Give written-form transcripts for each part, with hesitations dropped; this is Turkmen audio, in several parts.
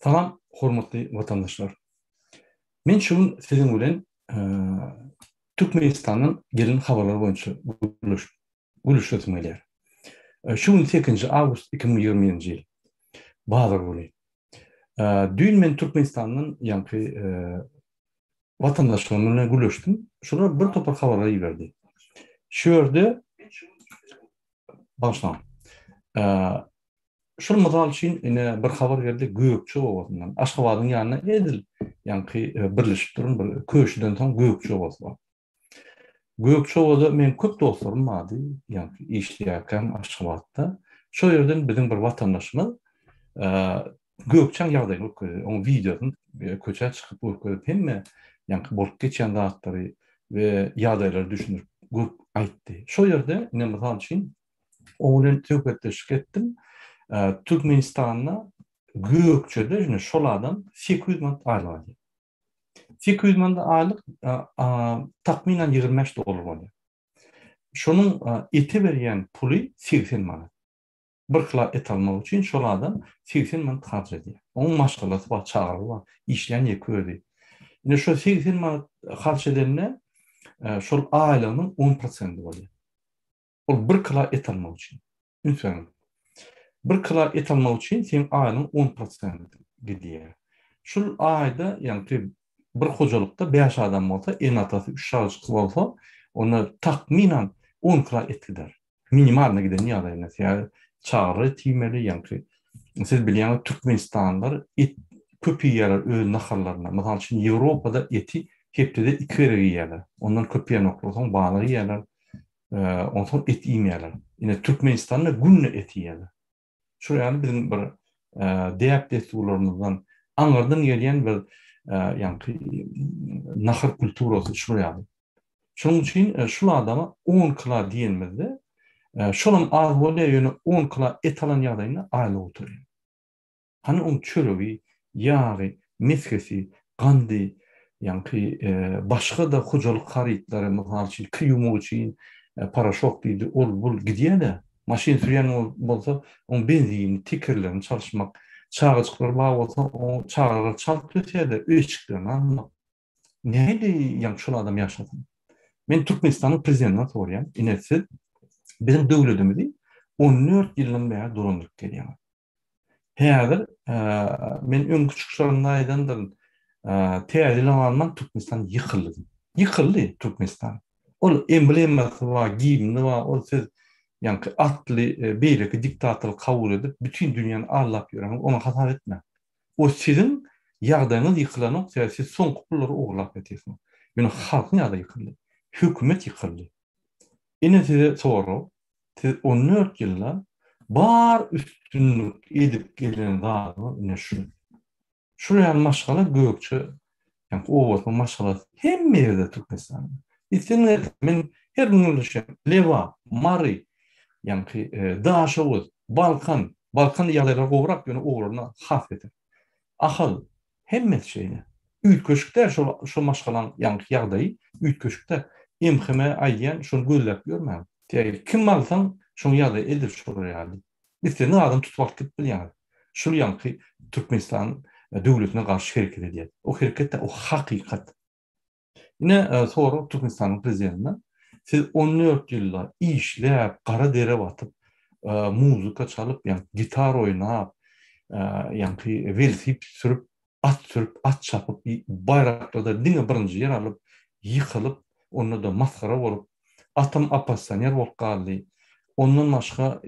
Salam, hormatly vatandaşlar. Men şuň sizin bilen Türkmenistan'ın gelin habarları boýunça gülüşletmek gelýär. Şuň 8 awgust 2020-nji ýyl bazar günü. Dün men Türkmenistan'ın ýanky vatandaşlarymyla gülüşdim. Şolar bir topar habarlar ýerdi. Şu ýerde başlan. Şol mazal üçin ine bir habar geldi Gökçe Owasyndan. Aşgabatyň ýanyna edil. Ýanky birleşip durun bir köşeden soň Gökçe Owasy bar. Gökçe Owasy men köp dostlarym bardy. Ýanky işleýärken Aşgabatda. Şo ýerden biziň bir watandaşymyz Gökçeň ýagdaýyny öküzdi. Oň videosyny köçe çykyp öküzdi. Hemme ýanky bolup geçen zatlary we ýagdaýlary düşünürip göp aýtdy. Şo ýerde ine mazal üçin oňdan töhbetleşik etdim. Türkmenistan'da Gökçe'de şolardan 800 manat aylık alıyor. 800 manat aylık takminen $25 alıyor. Şunun eti veriyen pulu 80 manat. Bir kila et almak için şolardan 80 manat harç ediyor. Onun maşgalası var, çağırı var, işleyen yekördi. Yine şu 80 manat harç edenine şol ailenin 10% oluyor. O bir kila et almak için. Lütfen. Bir kila et almak için senin ayının 10% gidiyor. Şu ayda yani bir hocalıkta 5 adam olsa, en atası 3 çalışkı olsa ona takminen 10 kila et gider. Minimalına giden ýagdaýyna. Yani çağrı timeli yani. Siz bilýäňiz Türkmenistanlar et köp ýerler öz naharlarına. Mesela için Avrupa'da eti hepde 2 kere ýerler. Ondan köp ýerler, balığı ýerler. Ondan et ýemýärler. Yine Türkmenistan'da günne et ýerler. Şuraya bizim bir deyap desturlarımızdan anlardan gelen bir nahar kulturası şuraya. Şunun için şu adama 10 kila diyenmezde şunun az bolya yönü 10 kila et alan ýagdaýyna aýla oturuyor. Hani on çörögi, yağı, meskesi, gandy, başga da hojalyk harytlary, mysal üçin kıyumu üçin paraşok diýdi, ol bul gidýär. Maşin sürýän bolsa, on benzin, tekerlerini çalışmak, çağıçyklar bar bolsa, o çağırlar çalyp götürýär, öýçüklerini almak. Näde ýa şol adam ýaşasyn? Men Türkmenistanyň prezidentine sorýan, inesiz bizim döwletimizi 14 ýyldan bäri dolandyryp gelýär. Häzir men öň küçükçilerden aýdandyr, täzeli alman Türkmenistan ýykyldy. Ýykyldy Türkmenistan. Ol emblemasy bar, giyimli bar, ol siz yani atlı beýleki diktatorlyk kabul edip bütün dünýäni allap ýören, ona hasar etme. O sizin ýagdaýyňyz ýykylanyň, siz soňky pullary oglap etýärsiň. Meni halkyň ýagdaýy ýykyldy. Hökümet ýykyldy. Ine size soru, siz 14 ýyllar bar üstünlük edip gelen zadyny ine şu. Şuraya maşgala Gökçe, yani Owasyň maşgalasy hemme ýerde Türkmenistan. İçinde men her gün düşünýär. Leva, Mari, yani Daşoğuz, Balkan ýagdaýlary gowrak ýöne ogrulyna has eder. Ahal, hemme şeyine. Üýtköşükler şol maşgalan ýagdaýy, üýtköşükler emheme aýyan şol gözläp ýörmän. Kim alsaň şol ýagdaýy edip şurýardy. Bizde adam tutmak gip bilýär. Şol Türkmenistan döwletine garşy hereket edýär. O hereketde o hakykat. Yine soru Türkmenistan'ın prezidentine, siz 14 ýyllar işläp, gara dere batyp, muzika çalyp, gitar oýnap, velosiped sürüp, at çapyp, bayraklarda diňe birinji ýer alyp, ýykylyp, onda da maskara bolup, atam apassaner bolup galdy. Ondan başga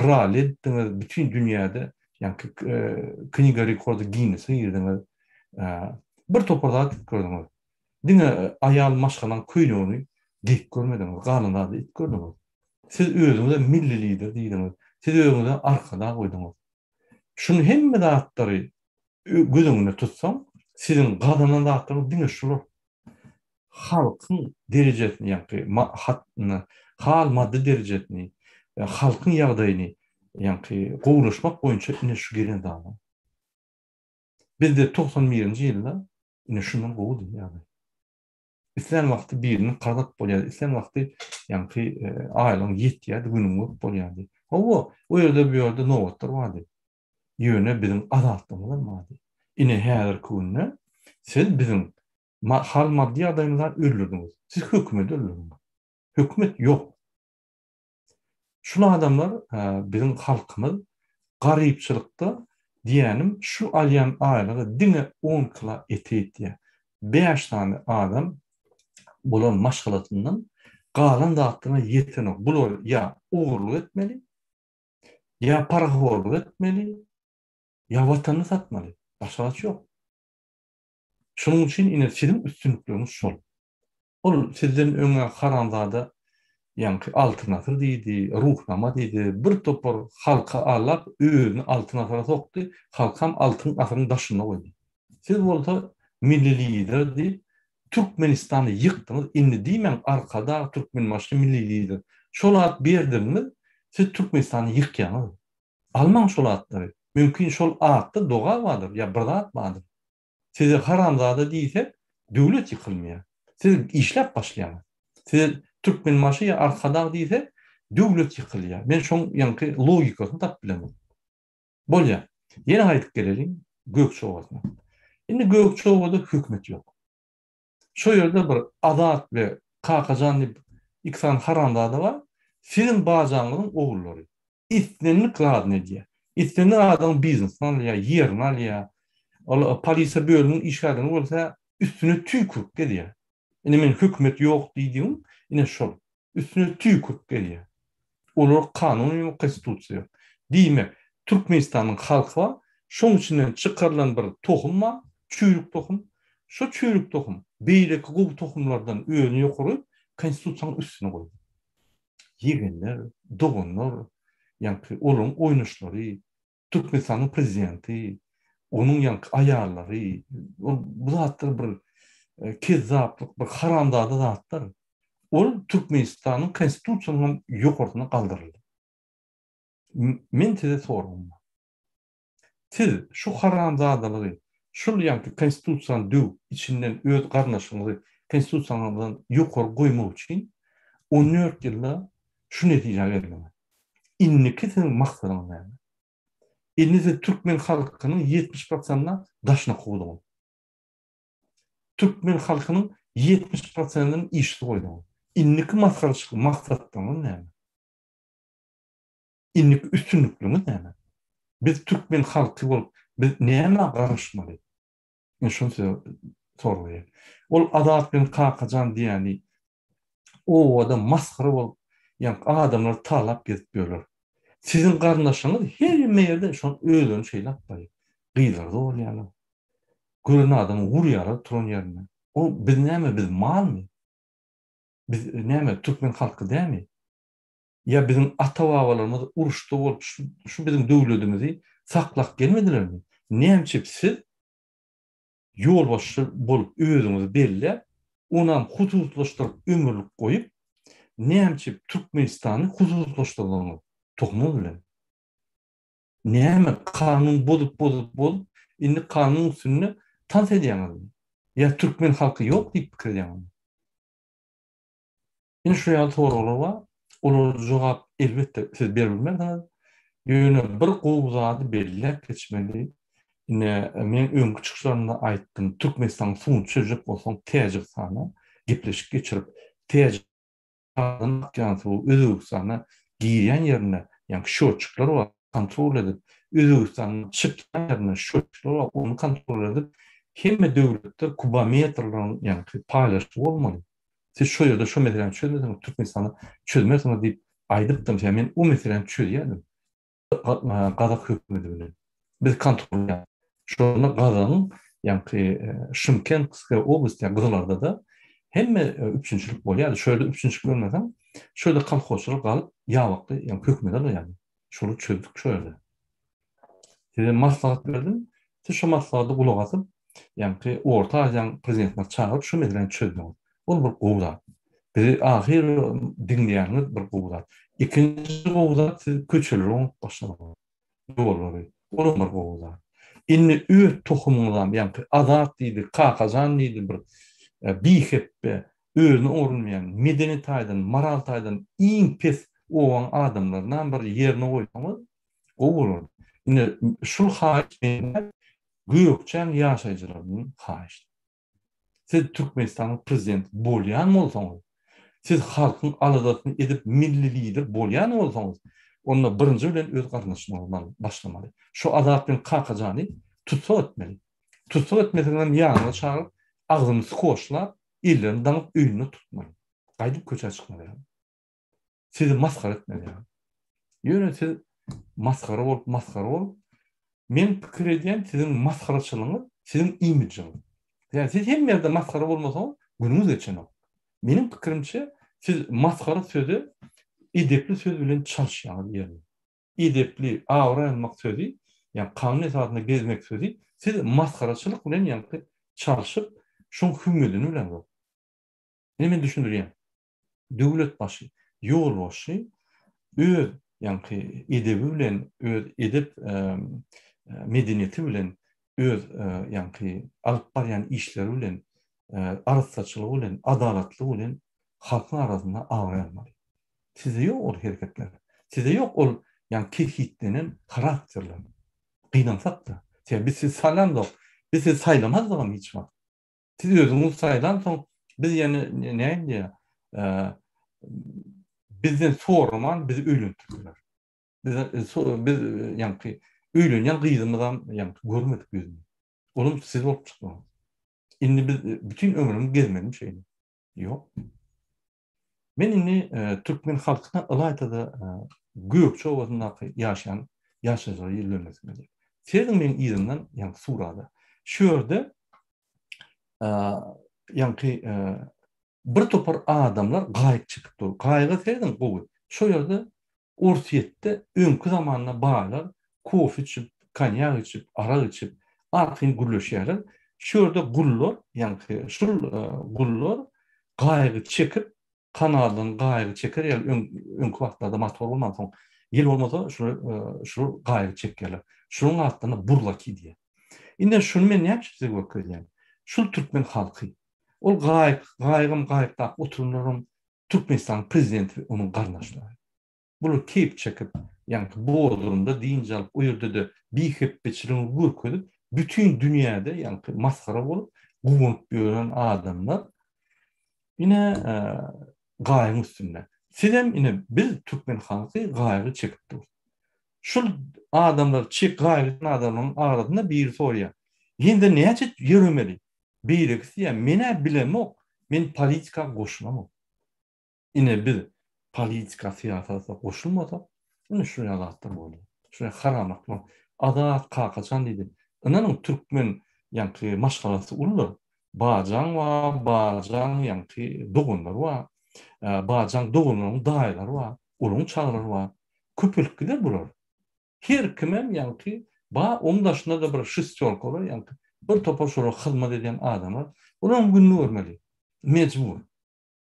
rally bütün dünýäde kniga rekordy Guinness'e girdiňiz. Bir toparda gördüňiz. Diňe aýal maşgalan köýnegini dik görmediňiz, galynda dik gördiňiz. Siz özüňize milli lider diýdiňiz. Siz özüňize arkada goýduňiz. Şunu hemme datlary gözüňizde tutsaň, sizin galynan datlaryň diňe şular. Halkyň derejesini, hal maddi derejesini, halkyň ýagdaýyny, gowlaşmak boýunça ine şu gelen dağlar. Bizde 91-nji ýylda ine şundan gowdy ýagdaý. İslen wagty birini qardak bolýar, islen wagty aýlyň ýetýär, günüň bolýardy. O ýerde bu ýerde nowatlar bardy. ýöne bizim azatlığımız mady. Ine häzir kunna siz bizim hal maddi adamlar öldürdünüz. Siz hökümet öldürdünüz. Hökümet yok. Şunu adamlar bizim halkımız garypçylykda diýenim şu alýan aýlygy diňe 10 kıla etýet diýe. 5 tane adam bulan maşgalatyndan galan zatdyna ýetenek. Bular ya ogurluk etmeli, ya paraxorluk etmeli, ya watanyny satmaly. Başgaçy ýok. Şonuň üçin ine sizin üstünlükleriniz şol. Ol sizden öňe garandada ýa-ni alternatyw diýdi, ruhnama diýdi, bir topar halka alap öýüni altına sokdy, halkam altın asyryň daşyna goýdy. Siz bolsa milli lider diýip Türkmenistany ýykdyňyz. Indi diýmem arkada Türkmenmaşy milli lider. Şol at berdirmi? Siz Türkmenistany ýykýaňyz. Almaň şol atlary. Mümkin şol atda doga bardyr, ýa bir zat bardyr. Size haramzada diýsek, döwlet ýykylmaýar. Siz işläp başlaýaňyz. Siz Türkmenmaşy ýa arkada diýsek, döwlet ýykylýar. Men şoň ýa-ni logikasyny tap bilemem. Bolýa. Ýene gaýtyp gelelim Gökçeowasyna. Indi Gökçeowada hökümet ýok. Şo ýerde bir Azat we Kakajan diýip iksan haramzada bar. Sizin bajaňyzyň ogullary. İstenlik radyny diýär. İstenlik adam biznes alýar, ýerini alýar. Ol polisiýa bölüminiň işgärligi bolsa üstüne tüý kurup gelýär. Ine men hökümet ýok diýdim, ine şol. Üstüne tüý kurup gelýär. Olar kanun ýa konstitusiýa. Diýmek, Türkmenistanyň halky şoň içinden çykarylan bir tohumma, çüýrük tohum. Şo çüýrük tohum, beýleki gowy tohumlardan öňe ýokuryp, konstitusiýanyň üstüne goýdy. Ýegenler, dogonlar, ýa-ni olaryň oýnaşlary, Türkmenistanyň prezidenti, onun ýa-ni aýallary, bu zatlar bir kezzaplyk, bir haramzada zatlar. Ol Türkmenistanyň konstitusiýasynyň ýokurtyna galdyryldy. Men size sorum. Siz şu haramzadalygy, şol ýa-ni konstitusiýany düw içinden öz garnaşyňyzy konstitusiýadan ýokary goýmak üçin 14 ýylda şu netije berdiňiz. Inniki sizin maksadyňyz näme? Indi Türkmen halkynyň 70%-na daşna goýdyňyz. Türkmen halkynyň 70%-nyň işi goýdyňyz. Inniki maksatdyňyz näme? Inniki üstünlükliňiz näme? Biz Türkmen halky bolup biz näme garaşmaly? Men şonu soraýar. Ol Azat bilen Kakajan diýeni o adam maskara bolup ýa-ni adamlar talap gezip ýörler. Sizin garnaşyňyz her ýerde şol özüni şeýle atlaýar. Gyýdarda bolýar. Gören adamy urýar turan ýerine. O biz näme, biz malmy? Biz näme, Türkmen halky dämi? Ya bizim ata-babalarymyz uruşda bolup şu bizim döwletimizi saklap gelmedilermi? Näçe siz ýolbaşçy bolup özüňizi belläp, onam hususlaşdyryp ömürlük goýup, näçe Türkmenistany hususlaşdyrdyňyz tohum bilen. Näme kanun bolup, indi kanun üstünde tans edýäňiz. Ya Türkmen halky ýok diýip pikir edýäňiz. Indi şu ýaly soralar bar. Olar jogap elbetde siz berilmediňiz. Ýöne bir gowy zady belläp geçmeli. Ine men öňkü çykyşlarymda aýtdym, Türkmenistan suň çözüp bolsaň täjik sana gepleşip geçirip täjik Özbekistana giýen ýerine, ýa-ni şoçuklar bar, kontrol edip, Özbekistanyň çykýan ýerine şoçuklar bar, onu kontrol edip, hemme döwletler kubametrlaryny ýa-ni paýlaşyp bolmaly. Siz şu ýerde şu meseleni çözmediniz, Türkmenistany çözmezsiniz diýip aýdypdym. Men o meseleni çözýärdim. Gazak hökümeti bilen. Biz kontrol edýär. Şonu Gazanyň ýa-ni Şymkent oblasti Gızalarda da hemme üçünçülük bolýar. Şöyle üçünçülük görmesem, şöyle kolhozçylyk galyp ýabakly ýa-ni hökümet alýar. Şonu çözdük şöyle. Size maslahat berdim. Siz şu maslahaty gulak asyp, ýa-ni Orta Aziýanyň prezidentine çağırıp şu meseleni çözdiňiz. Ol bir gowda. Bir ahir dinleýäňiz bir gowda. İkinji gowda siz köçelere başladyňyz. Ýolary. Ol bir gowda. Indi öz tohumyňdan, ýa-ni Azat diýdi, Kakajan diýdi bir biheppe, özüne orunmayan, medeni taýdan, moral taýdan iň pes owan adamlardan bir ýerine goýsaňyz, o bolar. Ine şul haýyş beýle göýükçän ýaşaýjylaryň haýyşy. Siz Türkmenistanyň prezidenti bolýan bolsaňyz, siz halkyň aladatyn edip milli lider bolýan bolsaňyz, onda birinji bilen öz garnaşyňyzdan başlamaly. Şu adatyn kakajany tutsa etmeli. Tutsa etmesinden ýanyna çagyp, agzyny koşlap, illerini danyp öýüne tutmaly. Gaýdyp köçe çykmaly. Sizi maskara etmeli. Ýöne siz maskara bolup, men pikir edýän sizin maskaraçylygyňyz, sizin imidjiňiz. Yani siz hem yerde maskara bolmasaňyz, günüňiz geçenok. Menin pikirimçe siz maskara sözü edepli söz bilen çalışýaňyz ýerine. Edepli, awra almak sözü, yani kanun esasında gezmek sözü, siz maskaraçylyk bilen ýa-ni çalışyp, şoň hümedini bilen bol. Men düşündirýän. Döwlet başy, ýol başy öz ýa-ni edebi bilen, öz edep medeniyeti bilen, öz ýa-ni alyp barýan işleri bilen, aryssaçylygy bilen, adalatlygy bilen halkyň arasynda awra almaly. Size ýok ol hereketler. Size ýok ol ýa-ni kehitlenen karakterler. Gynansak da. Biz siz saylandok. Biz siz saylamazdyk hiç wagt. Siz özüňiz saylan soň biz ýani näme bizden sorman bizi öýlendirdiler. Biz ýa-ni öýlenýän gyzymyzdan ýa-ni görmedik gözüme. Olum siz bolup çykdyňyz. Indi biz bütün ömrümi gezmedim şeyini. Ýok. Men indi Türkmen halkyna Ilaytada göýükçe obasyndaky ýaşaýan ýaşaýjylar ýerlenmesine diýip. Seziň men ýerden ýa-ni surada. Şu ýerde ýa-ni bir topar adamlar gaýyk çykypdy. Gaýyga seziň gowy. Şu ýerde Orsiýetde öňkü zamanda baýlar kofe içip, konyak içip, arak içip, arkyň gürleşýärler. Şu ýerde gullar, ýa-ni şul gullar gaýygy çekip, kanaldan gaýygy çeker, öňkü wagtlarda motor bolmadan soň, ýel bolmasa şu gaýygy çekýärler. Şunyň altynda burlaki diýär. Indi şunu men näçe görkezýän. Şul türkmen halky. Ol gaýykda oturmalarym Türkmenistan prezidenti onuň garnaşlary. Bunu keyip çekip, yani bu durumda diýince alıp, o ýerde de biheppetçiliğini görkezip, bütün dünyada yani maskara bolup, gumunup ýören adamlar yine gaýyň üstünde. Sizem yine biz Türkmen halky gaýygy çekip dur. Şul adamlar çek gaýygyň adamyň arasynda bir sorýa. Ýende näçe ýörmeli? Birisi ýa mene bilemok, men politika goşulamok. Yine biz politika siýasata goşulmasak, ine şu ýalatlar bolýar. Şuňa haramaklar. Adat kakaçan diýdi. Inanyň türkmen ýa-ni maşgalasy ullar. Bajan wa bajan ýa-ni dogunlar wa bajan dogunlaryň daýlar wa, uluň çaglary wa. Köpelkler bular. Her kimem ýa-ni ondaşynda da bir şystýolka bar, ýa-ni bir topar şolara hyzmat edýän adamlar, onuň gününi görmeli. Mecbur.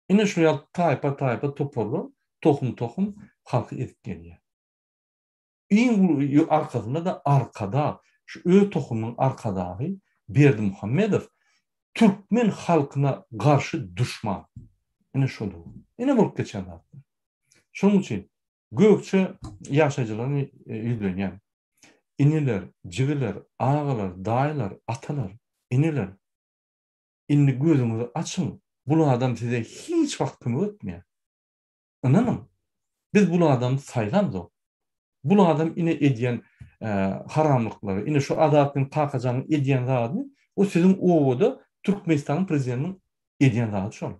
Ine şu ýa taýpa toparlar, tohum halky edip gelýär. Iň arkasynda da arkada, şu öz tohumyň arkadagy Berdi Muhammedow Türkmen halkyna garşy düşman. Ine şol. Ine bolup geçenler. Şonuň üçin gökçe ýaşaýjylaryny ýüzlenýän. İniler, jigiler, ağalar, daýlar, atalar, iniler. Indi gözüňizi açyň. Bu adam size hiç wagt kömek etmeýär. Inanyň. Biz bu adamy saýlandyk. Bu adam ine edýän haramlyklary, ine şu adatyň takajany edýän zady, o siziň owada Türkmenistanyň prezidentiniň edýän zady şol.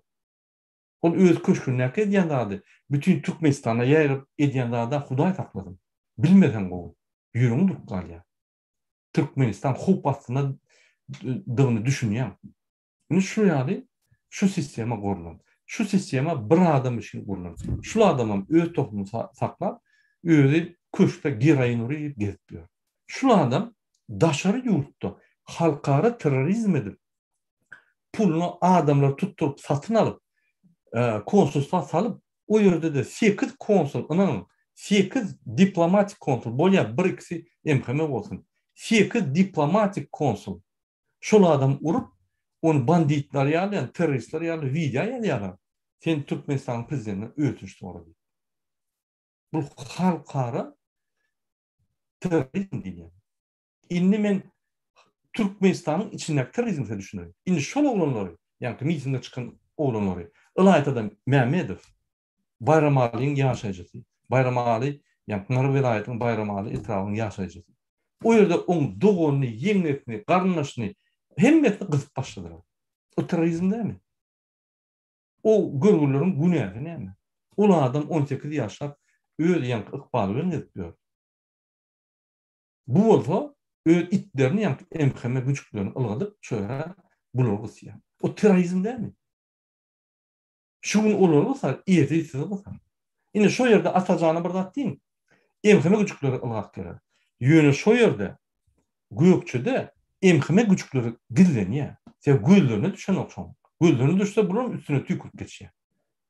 Ol öz köşkünäki edýän zady, bütün Türkmenistana ýaýryp edýän zady Hudaý saklasyn. Bilmesen gowy. Ýüregiň durup galýar. Türkmenistan hupatyna dygyny düşünýär. Ine şu ýaly şu sistema gurulýar. Şu sistema bir adam üçin gurulýar. Şu adamam öz tohumuny saklap, özi köşkde giraýyny gezip ýör. Şu adam daşary ýurtda halkara terrorizm edip, pulunu adamlar tutturup satyn alyp, konsulsa salyp, o ýerde de 8 konsul, inanyň 8 diplomatik konsul, bolýar bir-ikisi MHM bolsun. 8 diplomatik konsul. Şol adam urup, onu banditler ýaly, terroristler ýaly, video ýaly. Sen Türkmenistan prezidentine öýtünç doğru. Bu halkara terörizm diýen. Indi men Türkmenistan'ın içindeki terörizmse düşünüyorum. Indi şol oğlanları, yani mitingde çıkan oğlanları, Ilayet'den Mehmedov, Bayram Ali'nin yaşayıcısı. Bayram Ali, yani Pınar vilayetinin Bayram Ali etrafının yaşayıcısı. O yerde onun doğunu, yengetini, karnılaşını, hemmetini kızıp başladılar. O terörizm değil mi? O görgülerin günahı ne mi? Ola adam 18 yaşlar öz yank ıkbalını etmiyor. Bu olsa öz itlerini yank emkeme güçlüklerini ılgadıp şöyle buluruz ya. O terörizm değil mi? Şunun olursa iyeti size bakar. Yine şu yerde atacağını bir zat değil mi? Emkeme güçlükleri ılgak gelir. Yönü şu yerde Gökçe'de emkime güçlükleri gizleniyor. Sen güllerine düşen okşam. Güllerine düşse bunun üstüne tükürüp geçiyor.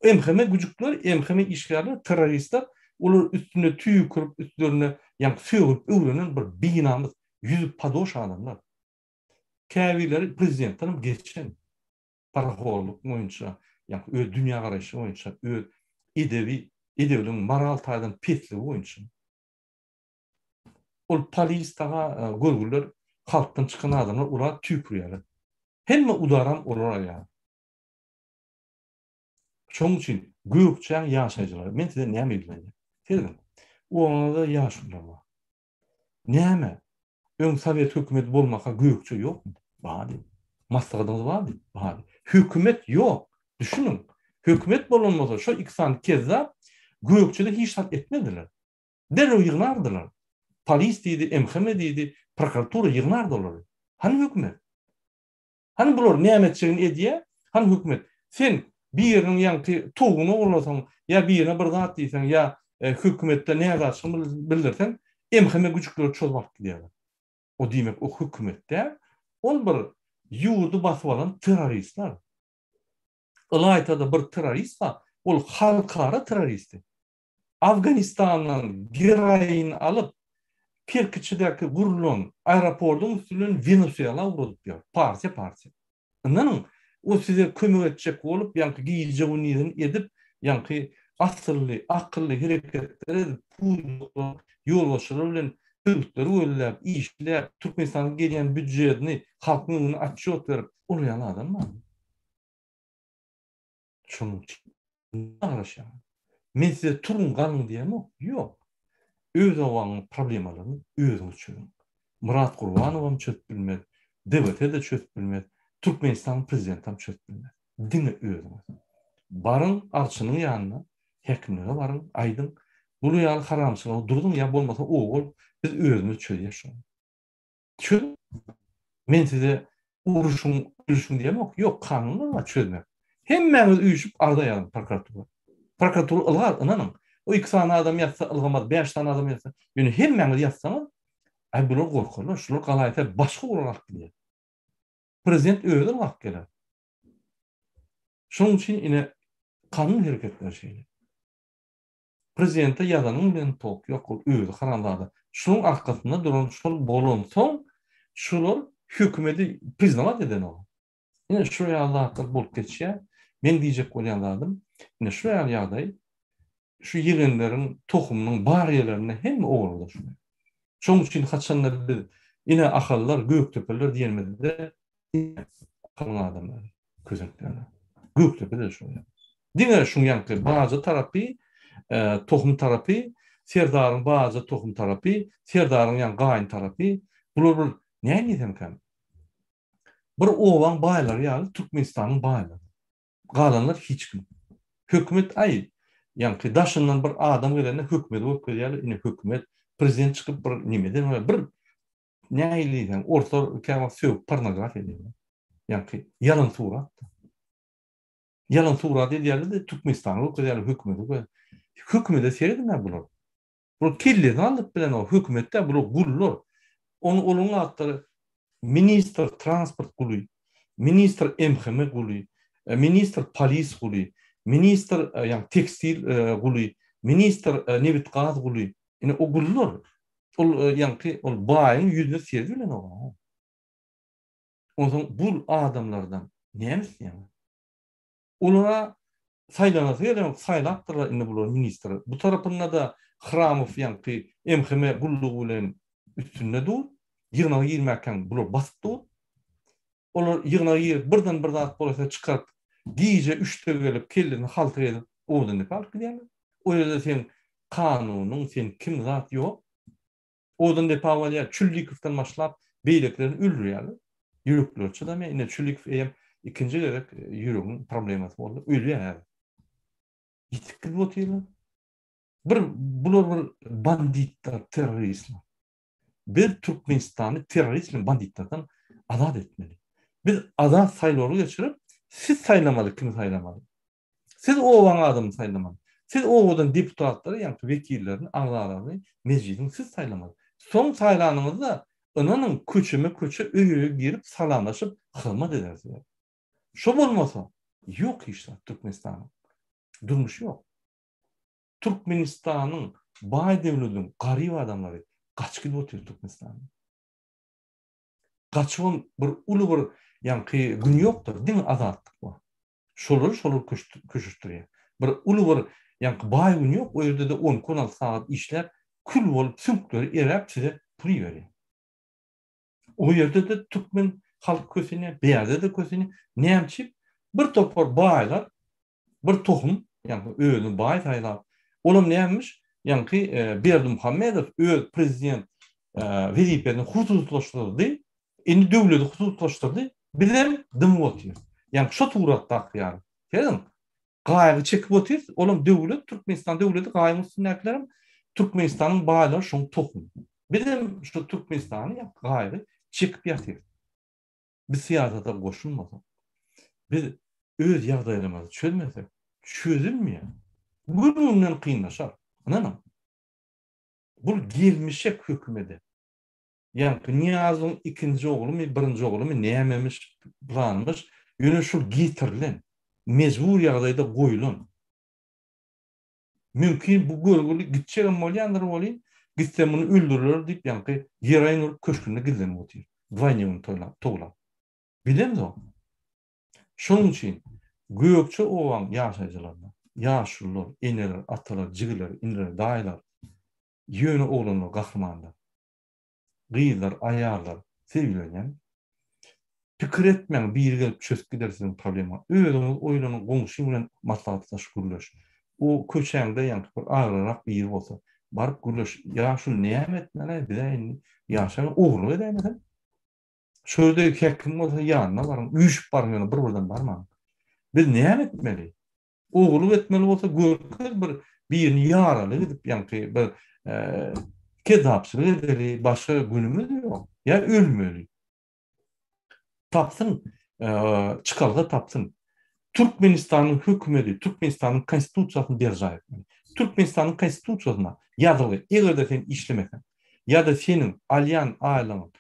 Emkeme güçlükler, emkeme işgaller, teröristler olur üstüne tükürüp üstlerine yani sığıp öğrenen bir binamız yüzü padoş adamlar. Käwileri prezidentlerim geçen paraholuk boyunca yani dünya karayışı boyunca edebiyatın moral taydan petli boyunca. Ol polis taga görgüler halktan çıkan adamlar ular tükürýärler. Hemme udaran olar ya. Şoň üçin gökçän ýaşaýjylar. Men size näme bilmeýin? Dedim. Oňa ýaşaýlar bar. Näme? Öň Sowet hökümeti bolmaka gökçe ýokmy? Bady. Maslahatyňyz barmy? Bady. Hökümet ýok. Düşünün. Hökümet bolanmasa şo ikisany kezzap gökçede hiç şart etmediler. Derrew ýyglardylar. Polis diýdi, MHM diýdi, prokuratura ýyglardylar. Hani hökümet? Hani bular näme etjegini edýär? Hani hökümet? Sen bir ýeriniň ýanky tuğuny oglasaň, ýa bir ýerine bir zat diýsen, ýa hökümetde näme gaçyny bildirsen, MHM güçlükleri çözmek diýerler. O diýmek o hökümetde ol bir ýurdu basyp alan terroristler. Ilaytada bir terrorist bar, ol halkara terroristi. Afganistandan heroin alıp Kirkiçidäki gurulan aeroportun üstünden Venezuela urup ýör. Parça. Ondan o size kömek etjek bolup, ýanky giýjegini edip, ýanky asyrly, akylly hereketler edip, ýolbaşçylar bilen töwükleri öýläp, işläp, Türkmenistana gelýän büdjetini halkyň atçyot berip, ulayan adamlar. Şonuň üçin garaşýar. Men size turun galyn diýemok. Ýok. Öz owaň problemalaryny özüňiz çözün. Murat Gurbanow çözüp bilmez. DBT de çözüp bilmez. Türkmenistan prezidenti çözüp bilmez. Diňe özüňiz. Barın arçynyň ýanyna, hekimlere barın, aýdyn. Bu ýaly haramçylyk durduň ýa bolmasa ogul biz özüňiz çözýär şonu. Çöz. Men size uruşun diýemok. Ýok, kanunlar var çözmek. Hemmäňiz üýüşüp ardaýalyň prokuratura. Prokuratura ılgar, inanın. O 2 tane adam ýatsa ılgamaz, 5 tane adam ýatsa. Ýöne hemmäňiz ýatsaňyz, bular gorkarlar, şular galaýta başga olarak bilýär. Prezident özü ılgak geler. Şoň üçin ine kanun hereketler şeýle. Prezidente ýazanyň bilen tok ýok, ol özü haramlady. Şonuň arkasynda duran şol bolansoň, şular hökümeti priznawat eden ol. Ine şu ýaly bolup geçýär. Men diýjek bolýanlarym, ine şu ýaly şu ýegenleriň tohumynyň bar ýerlerine hem ogurlar şunu. Şoň üçin haçanlar biz ine ahallar, göktepeler diýenmezde akıllı adamlar közekler. Göktepeler şu. Diňe şu ýanky bazı terapi, tohum terapi, serdaryň bazı tohum terapi, serdaryň ýan gaýyn terapi, bular näme diýsem? Bir owaň baýlary ýaly Türkmenistanyň baýlary. Galanlar hiç kim. Hökümet aý ýanky daşyndan bir adam gelende hökümet bolup gelýär, ine hökümet prezident çykyp bir nimeden bir näýligen orta käme söp pornografiýa diýär. Ýanky ýalan surat. Ýalan surat edýärler Türkmenistanyň okýar hökümeti. Hökümete seredime bular. Bu kille alıp bilen o hökümetde bular gurulur. Onun atları minister transport guly, minister MHM guly, minister polis guly, minister ýa tekstil guly, minister nebit gaz guly. Ine o gullar. Ol ýanky ol baýyň ýüzüne serdi bilen o. Ondan bu adamlardan näme isleýär? Olara saylanasy ýa-da saylapdylar indi bular minister. Bu tarapynda da Hramov ýa-ni MHM gullugy bilen üstünde dur. Ýygyna girmäken bular basyp dur. Olar ýygyna girip birden bir zat bolsa çykaryp diýje 3'te gelip kellini haltyr edip oduny alyp gidýärler. O ýerde sen kanunyň sen kim zat ýok. Odun depawalya Çüllikovdan başlap beýleklerini öldürýärler. Ýürekler çydamaýar. Ine Çüllikov eýem ikinji gerek ýüregiň problemasy boldy. Ölýär. Ýitip gidip oturýarlar. Bular bir banditler, teröristler. Bir Türkmenistany terörist banditlerden azat etmeli. Biz azat saýlawy geçirip, siz saýlamaly, kim saýlamaly? Siz o waň adamy saýlamaly. Siz owadan deputatlary, ýa-ni wekillerini, agzalaryny, mejlisiň siz saýlamaly. Soň saýlanyňyzda onyň köçe öýüne girip salamlaşyp hyzmat edersiniz. Şo bolmasa ýok işler Türkmenistanyň. Durmuş ýok. Türkmenistanyň baý döwletiň garyp adamlary gaçyp gidip oturýar Türkmenistanyň. Gaçyp bir uly bir ýa-ni gün ýokdur, diň azatlyk bar. Şolar köşüşdirýär. Bir uly bir ýa-ni baý gün ýok, o ýerde de 10-16 saat işler kül bolup sünkleri erap size pul berýär. O ýerde de Türkmen halk kösini, beýerde de kösini näçip bir topar baýlar, bir tohum, ýa-ni özüni baý saýlap, olam nämiş? Ýa-ni Berdimuhammedow öz prezident wezipesini hususlaşdyrdy. Endi döwleti hususlaşdyrdy. Bilen dim otyr. Ýa-ni şo turatda ýa-ni. Gelin. Gaýry çekip otyr. Olam döwlet, Türkmenistan döwleti gaýry sünnetlerim Türkmenistanyň baýlary şoň tohum. Bilen şo Türkmenistany gaýry çekip ýatyr. Biz siýasata goşulmasak, biz öz ýagdaýlarymyzy çözmesek, çözülmeýär. Gününden kıynaşar. Anladın? Bu gelmişe hükmedi. Yani Niyaz'ın ikinci oğlu mu, birinci oğlu mu neyememiş, planmış, yönü şu getirilen, mecbur yağdayda koyulun. Mümkün bu görgülü gideceğim olyandır olayım, gitsem bunu öldürülür deyip yani yerayın köşkünde gidelim otuyor. Dvayneğini toğlam. Bilir mi o? Şunun için gökçe oğan yaşayıcılarına, yaşlılar, eneler, atalar, cigirler, inler, dayılar, yönü oğlanlar, kahramanlar, gıyılar, ayarlar, sevgiler pikir etmeyen bir yere gelip çözüp gidersiniz problemi. Öğreniniz, oylanın, konuşun, bilen maslahatla şükürleş. O köçende yani ağırarak bir yer olsa, barıp gürleş, ya şu nimet ne, bir de yaşayan oğlu edemedin. Şöyle hekim olsa yanına varın, üç barın bir-birden barman. Biz nimet etmeli? Oğlu etmeli olsa görkez bir yerini yaralı gidip yani bir kezapçılık edeli, başka günümüz yok. Ya ölmeli. Tapsın, çıkalga tapsın. Türkmenistan'ın hükümeti, Türkmenistan'ın konstitusyasını derca etmeli. Türkmenistan'ın konstitusyasına yazılı, eğer de sen işlemesen, ya da senin alyan ailenin,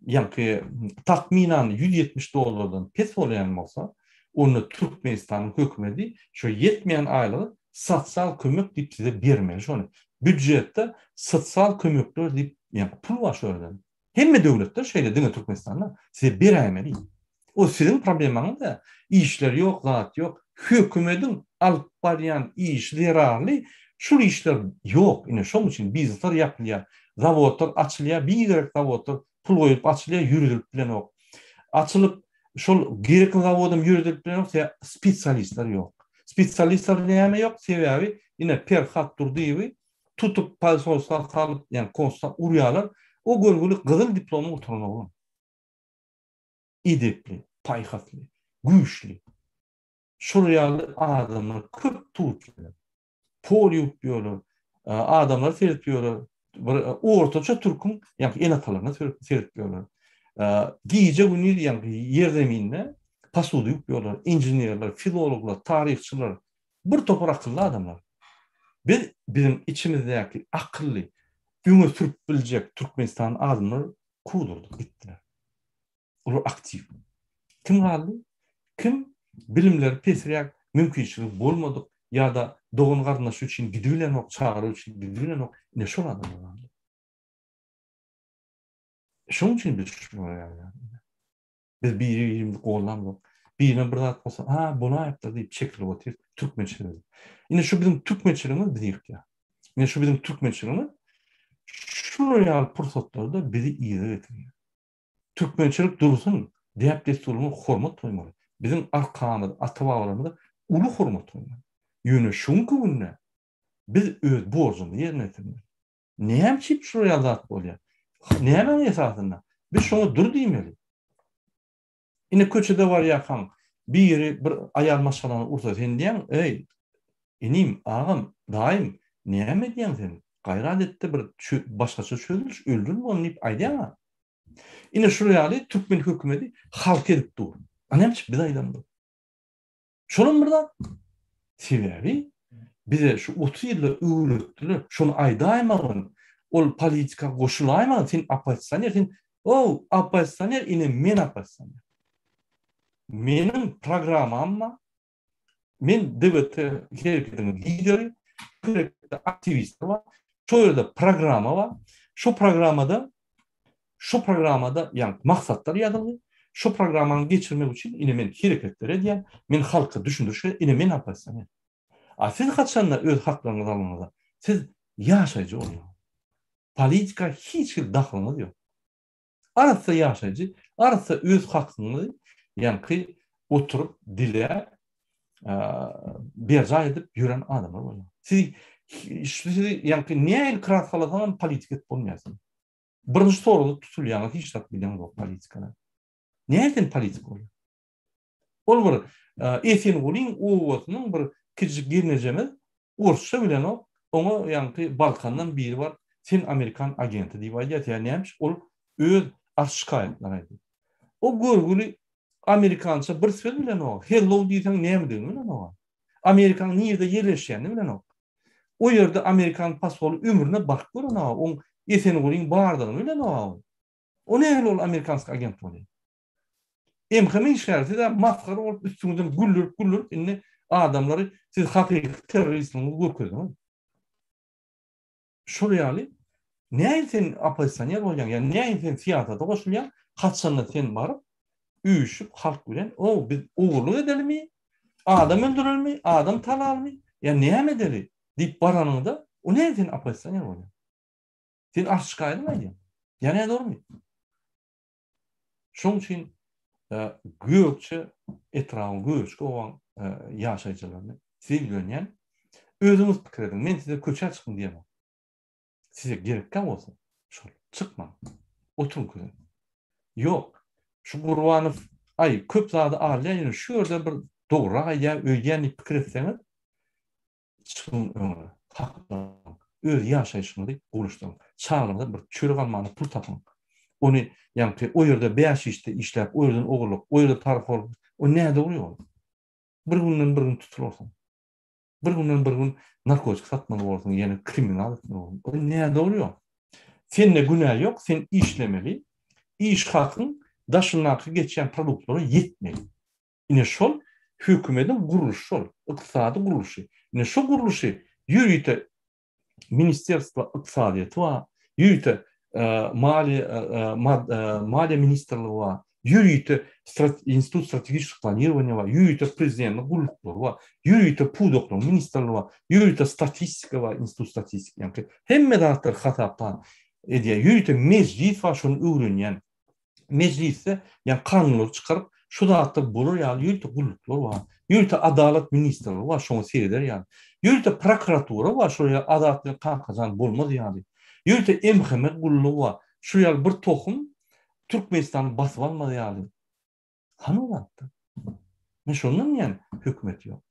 yani takminan $170 pes olayan olsa, onu Türkmenistan'ın hükümeti şu yetmeyen aileler sosyal kömük deyip size vermeli. Şunu büdjette sosyal kömükler deyip yani pul var şöyle. Hem de devletler şeyle değil mi Türkmenistan'da size vermeli. O sizin probleminiz de işler yok, zat yok. Hükümetin alıp barayan işleri şu işler yok. Yine şunun için biznesler yapılıyor. Zavodlar açılıyor. Bir gerek zavodlar pul koyup açılıyor, yürütülüp bilen yok. Açılıp şol gerekli zavodum yürütülüp bilen yok. Spesyalistler yok. Spesyalistler neyme yok. Sebebi yine perhat durduğu gibi tutup palsoslar salıp yani konsta uruyalar. O görgülü kızıl diplomu oturana olur. İdepli, payhatlı, güçlü. Şuryalı adamlar köp tutuyorlar. Pol yapıyorlar. Adamlar seyretmiyorlar. Ortaça Türk'ün yani en atalarına seyretmiyorlar. Giyece günü yani yerdeminle pasudu yapıyorlar. İnjinerler, filologlar, tarihçiler. Bir topar akıllı adamlar. Bizim içimizdeki akıllı, üne sürüp bilecek Türkmenistan'ın adamları kudurdu, gittiler. Onlar aktif. Kim kaldı? Kim bilimleri pesirek mümkünçülük bolmadık ya da doğun kardeşi için gidilen ok, çağırı için gidilen ok, ne şol adamlar kaldı. Şunun için biz şunu yani. Biz bir yerimde kullandık. Birine bir zat olsa, buna yaptı deyip çekilip oturuyor Türkmençiliğimiz. Yine şu bizim Türkmençiliğimiz dedik ya. Ne şu bizim Türkmençiliğimiz şu real fırsatlarda bizi iyi getiriyor. Türkmençilik dursun, deyip desturunu hormat toymalı. Bizim arkamız, ata-babalarımız ulu hormat toymalı. Yönü şunku günne biz öz borcunu yerine getirmeliyiz. Näme çip şuraya zat bolýar? Näme esasında? Biz şonu dur diýmeli. Ine köçede var ýakan biri bir ayal maşalany ursa sen diýen, "Ey, inim, agam, daim, näme diýen sen? Gaýrat etdi bir başgaça sözüş, öldürme onu diýip aýdýan." Ine şuraya Türkmen hökümeti halk edip dur. Näme çip biz aýdandy. Şonun birden sebebi bize şu 30 ýylda öwrükdiler. Şonu aýdaýmagyň, ol politika goşulaýmagyň, sen oppositsioner, sen o oppositsioner ine men oppositsioner. Menin programamma men DBT hareketinin lideri, aktivist var. Şu yerde programa var. Şu programada yani maksatlar yazılı. Şu programını geçirmek için ine men hareketler edýän, men halka düşündürüşe ine men oppositsioner. Siz kaçanlar öz haklarınızı almanıza. Siz yaşayıcı oluyor. Politika hiç dahlınız yok. Arası yaşayıcı, arası öz hakkınızı yani ki oturup dile berca edip yören adamlar oluyor. Siz yani ki niye el kırat kalasan politik et olmayasın? Birinci sorulu tutulyanı hiç tak bilen yok politikada. Nereden politik oluyor? Ol bir etin olin oğutunun bir küçük girnecemiz Ursça bilen o. Onu yani Balkandan biri var. Sen Amerikan agenti diye vaziyet yani neymiş? Ol öz şikayetler aydı. O görgülü Amerikança bir söz bilen o. Hello diysen ne mi bilen o. Amerikan nerede yerleşen bilen o. O yerde Amerikan pasaportu ömrüne bak görün o. On etin olin bardığını bilen o. O ne ol Amerikansk agent oluyor. Emhemin şerti de maskara olup üstünüzden güllür inni adamları siz hakiki teröristliğini görkezin. Şurayali ne sen oppositsioner bolýan, yani ne sen siyasata goşulýan, kaçsanla sen barıp üýüşüp halk bilen o biz ugurluk edelmi, adam öldürelmi, adam talalmy, ya näme edeli diýip baranyňda o ne sen oppositsioner bolýan. Sen aşyk aýdymyň? Ýa-ni dormy? Şoň üçin gökçe etrafın göçke olan yaşayıcılarını sevgilönyen özünüz pikir edin. Men size köçe çıkın diyemem. Size gerekken olsun. Çıkma. Oturun kızın. Yok. Şu Burvanov ay köp zady alýan şu yerde bir dograk aýa öýgenlik pikir etseniz çıkın öňe. Hakla. Öz yaşayışyňyzy guruşdyryň. Çağrymda bir çöre galmany pul tapyň. Onu yani o yerde beş işte işler, o yerden oğurluk, o yerde tarafol, o näde oluyor? Bir günden bir gün tutulursun. Bir günden bir gün narkotik satmalı olursun, yani kriminal olursun. O näde oluyor? Seninle günah yok, sen işlemeli, iş hakkın daşınakı geçen produktlara yetmeli. Yine şol, hükümetin kuruluşu şol, iktisadi kuruluşu. Yine şu kuruluşu, yürüyte Ministerstvo iktisadiyeti var, yürüyte Maliye Ministerliği var, yürüyte İnstitut Stratejik Planирования var, yürüyte Prezidentlik Kurulukları var, yürüyte Pudoklu Ministerliği var, yürüyte Statistika var, İnstitut Statistik. Yani hem medatlar hataptan ediyor, yürüyte meclis var, şunu öğrenen mecliste yani kanunları çıkarıp şu da hatta bulur yani yürüyte kurulukları var, yürüyte Adalet Ministerliği var, şunu seyreder yani, yürüyte prokuratura var, şuraya adaletli kan kazan bulmaz yani. Yürüte emhemet gulluğu var. Şuraya bir tohum Türkmenistan'ı basıp almadı yani. Hanı olattı? Ne şunun yani hükümet yok.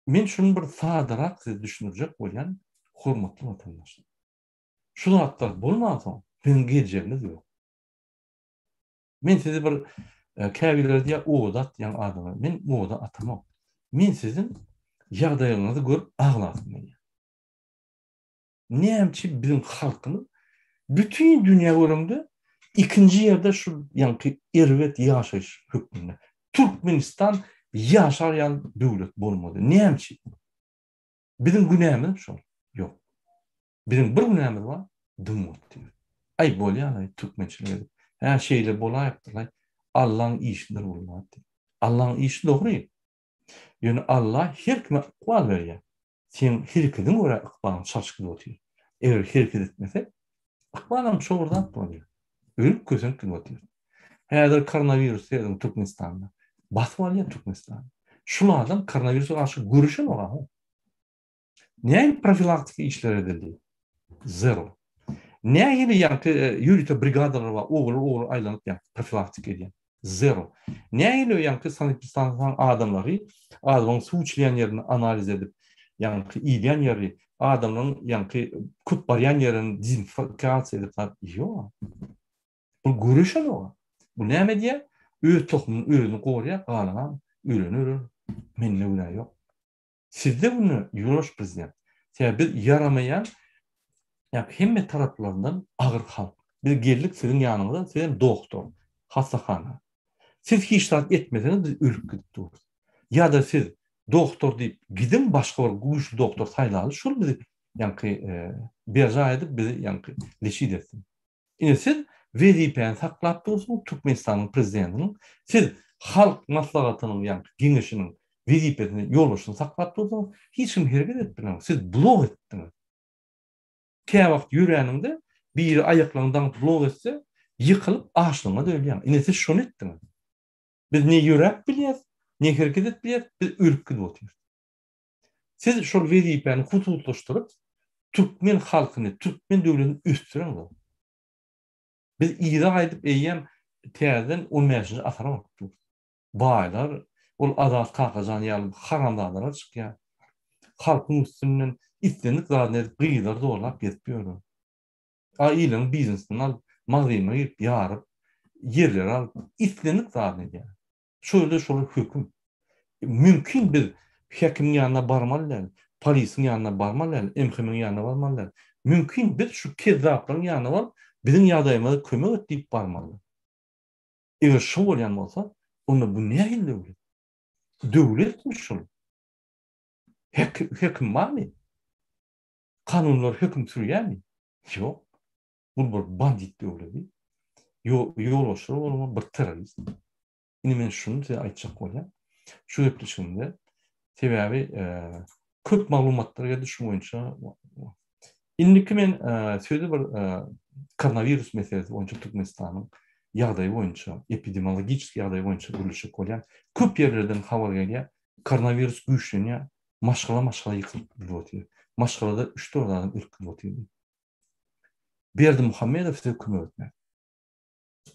Men şunu bir sadarak siz düşünürecek olan hurmatlı vatandaşlar. Şunu hatta bulmazsam benim geleceğiniz yok. Men sizi bir käbiler diye oğudat yani adamlar. Men oğuda atamam. Men sizin yağdayınızı görüp ağlasın beni. Näçe bizim halkımız bütün dünya görümde ikinci yerde şu yani erwet yaşayış hükmünde. Türkmenistan yaşayan devlet bolmadı. Näçe? Bizim günahımız şu. Yok. Bizim bir günahımız var. Dumut. Ay bolýan Türkmençiler. Her şeyle bolayıpdylar. Allah'ın işidir bolmadı. Allah'ın işi doğru. Yani Allah her kime kual berýär. Sen herkedin göre ykbalyň çarşkyp otyr. Eger herket etmese, ykbalyň şoğurdan bolýar. Ölüp kösen kip otyr. Häzir koronavirus diýen Türkmenistanda. Basyp alýar Türkmenistan. Şulardan koronavirusga garşy görüşen olar. Näme profilaktik işler edildi? Zero. Näme ýa-da ýürüte brigadalar we oğul aýlanyp profilaktik edýär. Zero. Näme ýa-da sanitasyon adamlary adamyň suw içleýän ýerini analiz edip, ýa-da iýleýän ýeri, adamyň ýa-da kut barýan ýerini dezinfekasiýa edip, ýok. Bu görüşen olar. Bu näme diýär? Öz tohumyny özüni goraýar, galanan ölenir. Menne günah ýok. Sizde bunu ýurmuş prezident. Biz yaramayan hemme taraplarından ağır halk. Bir geldik sizin yanınızda, sizin doktor, hastahana. Siz hiç rahat etmeseniz biz ölüp gidip dururuz. Ya da siz doktor deyip gidin başka bir güçlü doktor sayılalı. Şunu bizi berja edip bizi leşid etsin. Yine siz VDP'ni saklap durursunuz Türkmenistan'ın prezidentinin. Siz halk maslahatının genişinin VDP'ni yollaşını saklap durursunuz. Hiç kim hareket etmiyorsunuz. Siz blok ettiniz. Käme wagt ýüreninde bir aýaklaryndan blok etse, ýykylyp aşlyňa döýýär. Ine siz şonu etdiňiz. Biz ne ýürek bilýäs, ne hereket etbilýäs, biz ölüp gidip otyr. Siz şol WDP'ni hututlaşdyryp, Türkmen halkyny, Türkmen döwletini üstüreňiz. Biz ýa-da aýdyp eýýäm täzeden 15-nji asara wagtdy. Baýlar, ol azat kakajany ýalyp haramdalara çykýar. Halkyň üstünden İtlendik zaten gıyılar doğrulap yetmiyor. Ailenin biznesini al, mağazayına girip yarıp, yerler al, itlendik zaten yani. Şöyle hüküm. Mümkün bir hekimin yanına barmalılar, polisin yanına barmalılar, emhimin yanına barmalılar. Mümkün bir şu kezzapların yanına var, bizim yadayımada kömek et deyip barmalılar. Eğer şu olayan olsa, onda bu ne hilde olur? Devletmiş şu. Hekim var mı? Kanunlar hüküm sürüyor mu? Yok. Bu bir bandit devleti. Yollaşır olma bir terörist. Yine ben şunu size aytacak olayım. Şu yapılışımda sebebi köp maglumatlara geldi şu boyunca. İndiki men sözü bir koronavirus meselesi boyunca Türkmenistan'ın ýagdaýy boyunca, epidemiologik ýagdaýy boyunca gürleşik bolýan. Köp ýerlerden habar gelýär. Koronavirus güýçlenýär. Maşgala ýykylyp bolýar. Maşgalada 3-4 adam ölüp gidip. Berdi Muhammedow size kömek etmez.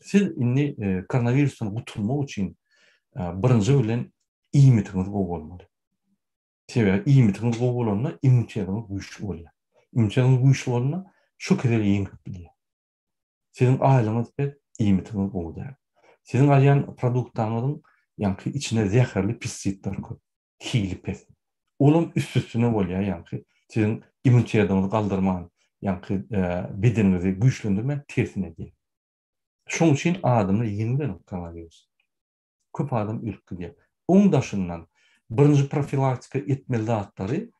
Siz inni koronavirusdan gutulmak üçin birinji bilen iýmitiňiz gowy bolmaly. Sebäbi iýmitiňiz gowy bolanda immunitetiňiz güýçli bolýar. Immunitetiňiz güýçli bolanda şu kadar ýeňip bilýär. Sizin aýlyňyz we iýmitiňiz gowdar. Sizin alýan produktlaryňyň içine zäherli pestisitler köp. Hilipes. Olum üst-üstüne bolýar sizin immunitetiňizi galdyrman, bedeninizi güýçlendirme tesir edýär. Şoň üçin adamlar ýeňden koronavirus. Köp adam ölüp gidýär. Oň daşyndan birinji profilaktika etmeli zatlary,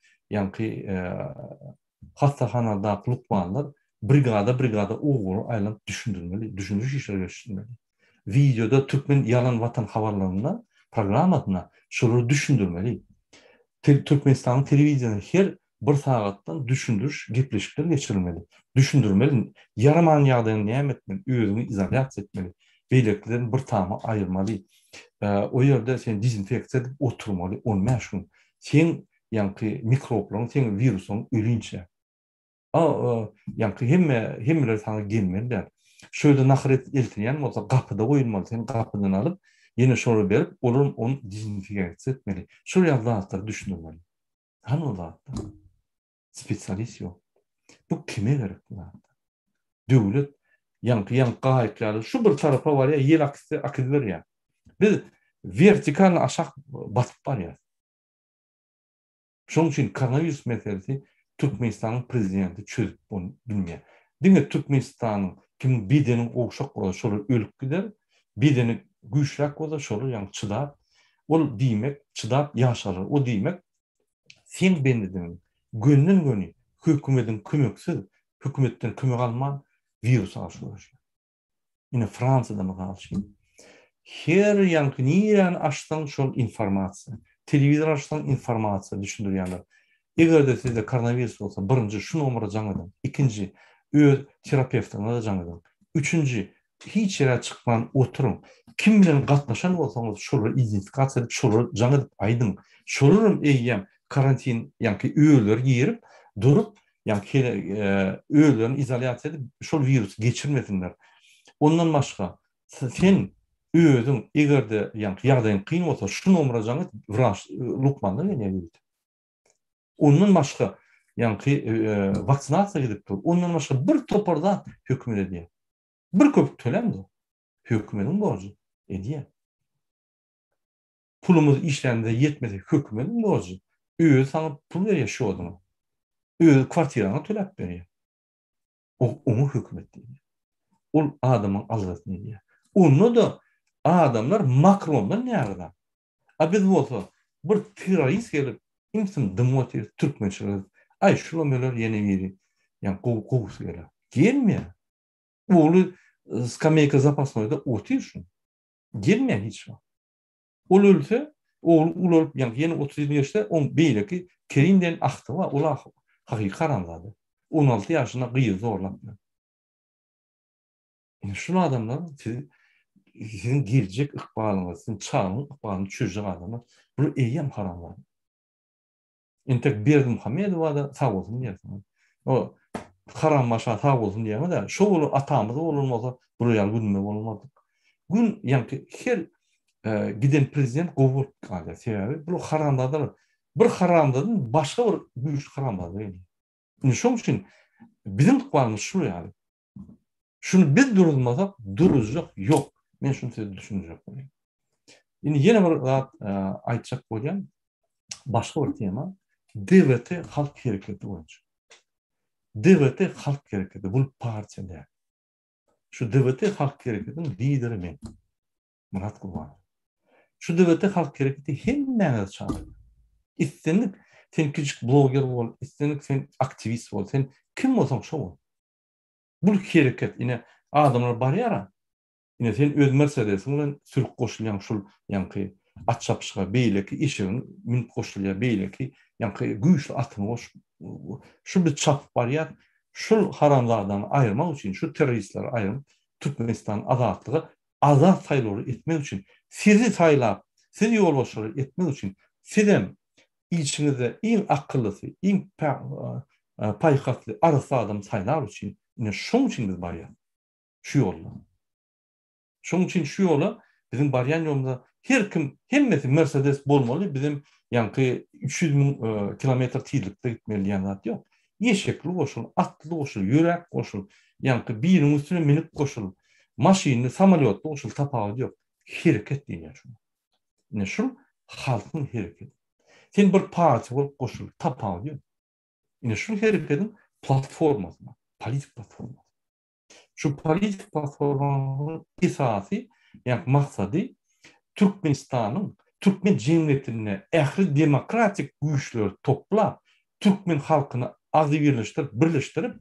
hastahanada lukmanlar brigada oğul aýlanyp düşündirmeli, düşündürüş işleri geçirmeli. Videoda Türkmen yalan vatan habarlarında programmadyna şolary düşündirmeli. Türkmenistan'ın televizyonu her bir saatdan düşündürüş, gepleşikler geçirilmeli. Düşündürmeli, yaraman ýagdaýyny näme etmeli, özüni izolasiýa etmeli. Beýleklerden bir tama aýyrmaly. O ýerde sen dezinfeksiýa edip oturmaly, olmaýar şu. Sen mikroplaryň, sen virusyň ölünçe. Hemmeler sana gelmeliler. Şöyle nahiret eltinýän bolsa gapyda goýulmaly, sen gapydan alıp yine şoru berip, onu dezinfeksiýa etmeli. Şu ýagdaýlar düşündirmeli. Hanılar? Spesialist yok. Bu kime gerek? Devlet, gaýetleri şu bir tarafa var ya, ýel akıdylar ya. Biz vertikal aşak batıp var ya. Şoň üçin koronavirus meselesi Türkmenistan'ın prezidenti çözüp bunu bilmeýär. Diňe Türkmenistan'ın kim bedeni ogşak bolar, şolar ölüp gider, bedeni güýçlek bolar, şolar çydap, ol diýmek çydap ýaşar. O diýmek sen bendidin gönlün hökümetin kömeksiz, hökümetten kömek alman virus aşılar. Yine Fransa'da mı karşıyım? Her niýen açdan şol informasiýa, televizor açdan informasiýa düşündürýärler. Eger de sizde koronavirus bolsa, birinji şu nomera jaňadan, ikinji öz terapewtyňa da jaňadan, üçünji hiç ýere çykman oturuň. Kim bilen gatnaşan bolsaňyz şolary identifikatsiýa edip, şolary jaňa aýdyň. Şolary eýýäm karantin ýa-ki öýler ýerip durup, ýa-ki öýlerini izolasiýa edip şol virus geçirmesinler. Ondan başga sen özüň egerde ýa-ki ýagdaýyň kyn bolsa, şu nomera jaňa wraç Lukmandan ýene. Ondan başga ýa-ki vaksinasiýa edip dur. Ondan başga bir toparda höküm edýär. Bir köpük tölemdi. Hökümetiň borjy edýär. Pulumuz işlerinde yetmedi, hökümetiň borjy. Öýe saňa pul berýär şu adama. Öýe kwartiraňa töläp berýär. Onu hökümet diýär. Ol adamyň aldatyny diýär. Onu da adamlar Macrondan näherden. A biz bolsa bir terrorist gelip imsin Dmytri Türkmençiler ay şular ýene biri ýa gowy geler. Gelmeýär. Olu skameyka zapasnoyda otyşun. Gelmeýär hiç wagt. Ol ölse, ol ýa-ni 37 ýaşda on beýleki kerinden ahty we ola hakyky karanlady. 16 ýaşyna gyýy zorlap. Şunu adamlar sizin gelecek ykbalyňyz, sizin çağın ykbalyny çözjek adamlar bu eýýäm haramlady. Entek Berdimuhammedowa da sag bolsun diýersin. O haram maşa sag bolsun diýme de, şol atamyz bolmasa bu ýaly günme bolmady. Gün ýa-ki her giden prezident gowy galy. Sebäbi bu haramdadyr. Bir haramdadan başga bir güýçli haramdady. Şoň üçin bizim ykbalymyz şu ýaly. Şunu biz durulmasak duracak yok. Men şunu size düşünecek bolayım. Indi yine bir aýtjak bolýan başga bir tema DVT halk hereketi boýunça. DVT halk hereketi bu partiýa. Şu DVT halk hereketiniň lideri men. Murat Gulban. Şu DVT halk hereketi hemmäňe çağırýar. İstendik sen küçük blogger bol, istenik sen aktivist bol, sen kim bolsaň şo bol. Bu hereket ine adamlar bar ýara. Ine sen öz Mercedesiň bilen sürüp goşulýan şol ýa-ki at çapyşga beýleki işiň minip goşulýar beýleki ýa-ki güýçli atyny goş. Şu bir çap bar ýar. Şol haramlardan aýyrmak üçin, şu terroristleri aýryp Türkmenistan azatlygy azat saýlary etmek üçin, sizi saýlap, sizi ýolbaşçylyk etmek üçin, sizem içinizde en akıllısy, en paýhasly arsa adam saýlar üçin, ine şoň üçin biz barýar. Şu ýolda. Şoň üçin şu ýola bizim barýan ýolda her kim hemmesi Mercedes bolmaly, bizim ýa-ki 300.000 kilometr tezlikde gitmeli ýa zat ýok. Ýeşekli goşul, atly goşul, ýörek goşul, ýa-ki biriniň üstüne minip goşul, maşyny, samolyotly goşul tapagy ýok. Hereket diýär şu. Ine şu halkyň hereketi. Sen bir partiýa bolup goşul, tapagy ýok. Ine şu hereketiň platformasy, politik platforma. Şu politik platformanyň esasy, ýa maksady Türkmenistanyň, Türkmen jemgyýetine ähli demokratik güýçleri toplap, Türkmen halkyny birleşdirip,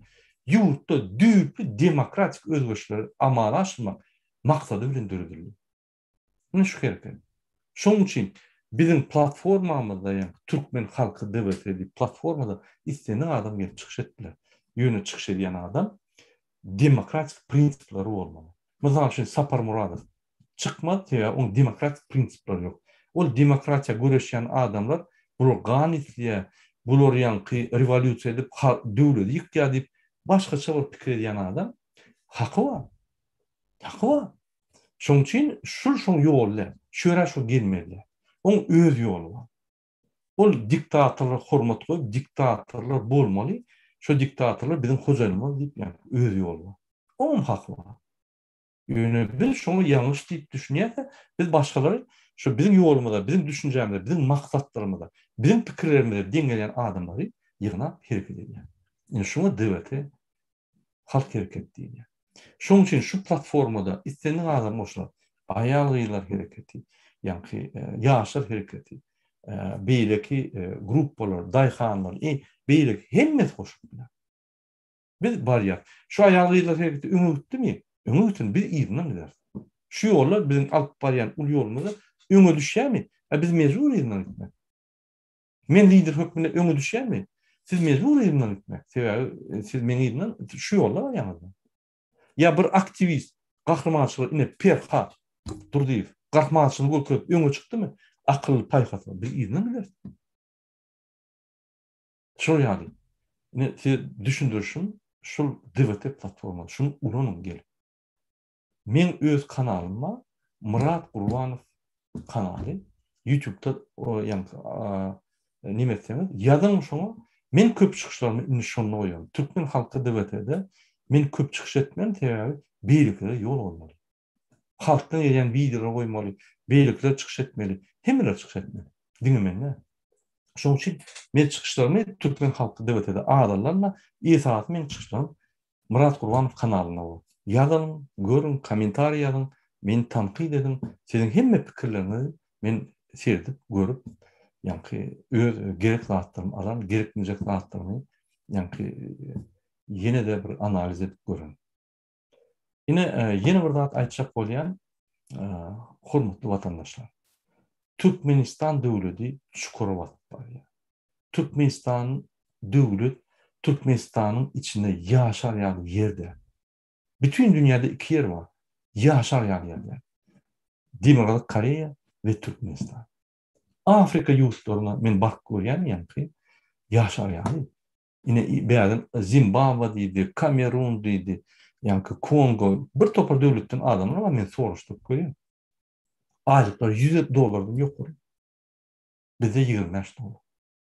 ýurtda düýpli demokratik özgörüşleri amala aşyrmak maksady bilen döredildi. Ine şu hereket. Şoň üçin bizim platformamyzda ýa Türkmen halky DVT platformada istenen adam gelip çykyş etdiler. Ýöne çykyş edýän adam demokratik prinsiplary bolmaly. Mysal üçin Sapar Muradow çykmady ýa oň demokratik prinsiplary ýok. Ol demokratiýa göreşýän adamlar bu ganitliýe, bular ýa-ki rewolýusiýa edip döwleti ýykýar diýip başgaça bir pikir edýän adam haky bar. Haky bar. Şoň üçin şol ýollar, şöra şu gelmeli. Oň öz ýolu bar. Ol diktatorlar hormat goýup, diktatorlar bolmaly. Şu diktatorlar bizim hojalyňyz diýip ýa öz ýolu bar. Oň haky bar. Ýöne biz şonu ýalňyş diýip düşünýärse, biz başgalary şu bizim ýolumyzda, bizim düşünjämizde, bizim maksatlarymyzda, bizim pikirlerimizde deňelýän adamlary ýygnap hereket edýär. Ýa şunu DVT halk hereketi diýär. Şoň üçin şu platformada istenen adam boşlar, aýalylar hereketi, ýa-ki ýaşlar hereketi, beýleki gruppalar, daýhanlar, beýleki hemmesi goşup biler. Biz barýar. Şu aýalylar hereketi öňütdimi? Öňütün bir ýygyna gider. Şu ýollar bizim alyp barýan ul ýolumyzda öňe düşýärmi? Biz mejbur ýygyna gitmek. Men lider hökmüne öňe düşýärmi? Siz mezbur ýerden gitmek. Sebäbi siz meni ýerden şu ýolda bar ýa-da. Ya bir aktivist gahrmançylyk ine perha durdyp, gahrmançylyk bolýup öňe çykdymy? Akylly paýhasy bir ýerden biler. Şol ýaly. Ne siz düşündürüşüm, şol DVT platforma, şunu ulanyň gel. Men öz kanalyma Murat Gurbanow kanaly YouTube'da o yani nime desem ýadan şoňa men köp çykyşlarymı indi şonu goýýan. Türkmen halky DVT'de men köp çykyş etmem sebäbi beýlikle ýol bolmaly. Halkdan ýeren videolar goýmaly, beýlikle çykyş etmeli, hemmeler çykyş etmeli. Diňemen. Şoň üçin men çykyşlarymı Türkmen halky DVT'de ağlarlarla esas men çykyşlarym Murat Gurbanow kanalyna bol. Ýazyn, görün, kommentariýa ýazyn, men tanqid edin. Siziň hemme pikirlerinizi men serdip, görüp, ýa-ni öz gerek zatlarymy alan, gerekmejek zatlarymy ýa-ni ýene-de bir analiz edip görün. Ýene bir zat aýtjak bolýan, hormatly watandaşlar. Türkmenistan döwleti çukura batyp barýar. Türkmenistan döwlet Türkmenistan'ın içinde yaşar ýaly ýerde. Bütün dünyada iki yer var. Yaşar ýaly ýerler. Demokratik Koreya ve Türkmenistan. Afrika ýurtlaryna men bak görýän ýa-ni yaşar ýaly. Ine bäzin Zimbabwe diýdi, Kamerun diýdi, ýa-ni Kongo, bir topar döwletden adamlar var men soruşdyp görýän. Aýlyklar $100 ýokary. Bizde $25.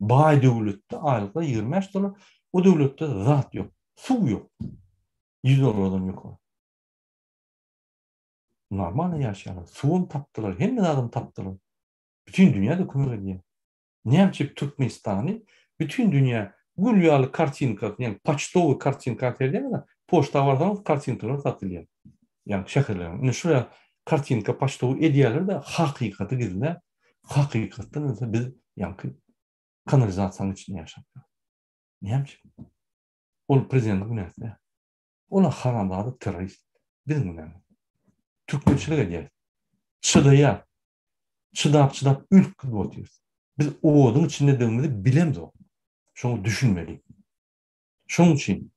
Baý döwletde aýlyklar $25. O döwletde zat ýok, suw ýok. $100 ýokary. Normal ýaşaýar. Suwum tapdylar, hemme adam tapdylar. Bütün dünyada kömek edýär. Näçe Türkmenistany bütün dünýä gül ýaly kartinka, ýani pochtowy kartinka edýär, poçta bardan kartinkalar satylýar. Ýani şäherler. Ine şuraya kartinka pochtowy edýärler de hakykaty gizle. Hakykatdan biz ýani kanalizasiýanyň içinde ýaşapdyk. Näçe? Ol prezident günäse. Ola haramdady terrorist. Biz näme? Türkmençilik edýär. Çydaýar. Çydap ülk gibi otyrýar. Biz owadyň içinde döňmeli bilemdi o. Şonu düşünmeli. Şoň üçin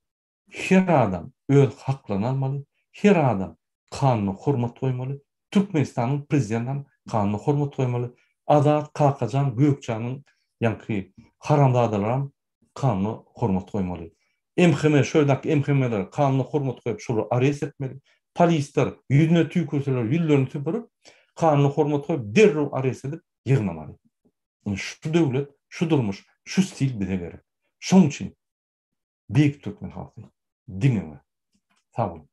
her adam öz haklaryny almaly, her adam kanuny hormat goýmaly. Türkmenistanyň prezidentiň kanuny hormat goýmaly. Azat Kakajan Gökçanyň ýa-ni haramdadalaram kanuny hormat goýmaly. MHM şöýdäki MHM'ler kanuny hormat goýup şolu arest etmeli. Polisler ýüzüne tüýkürseler, ýüllerini tüpürüp, kanuny hormat goýup derrew arest edip ýygnamaly. Şu döwlet, şu durmuş, şu stil bize gerek. Şoň üçin Büyük Türkmen halky diňe. Sağ olun.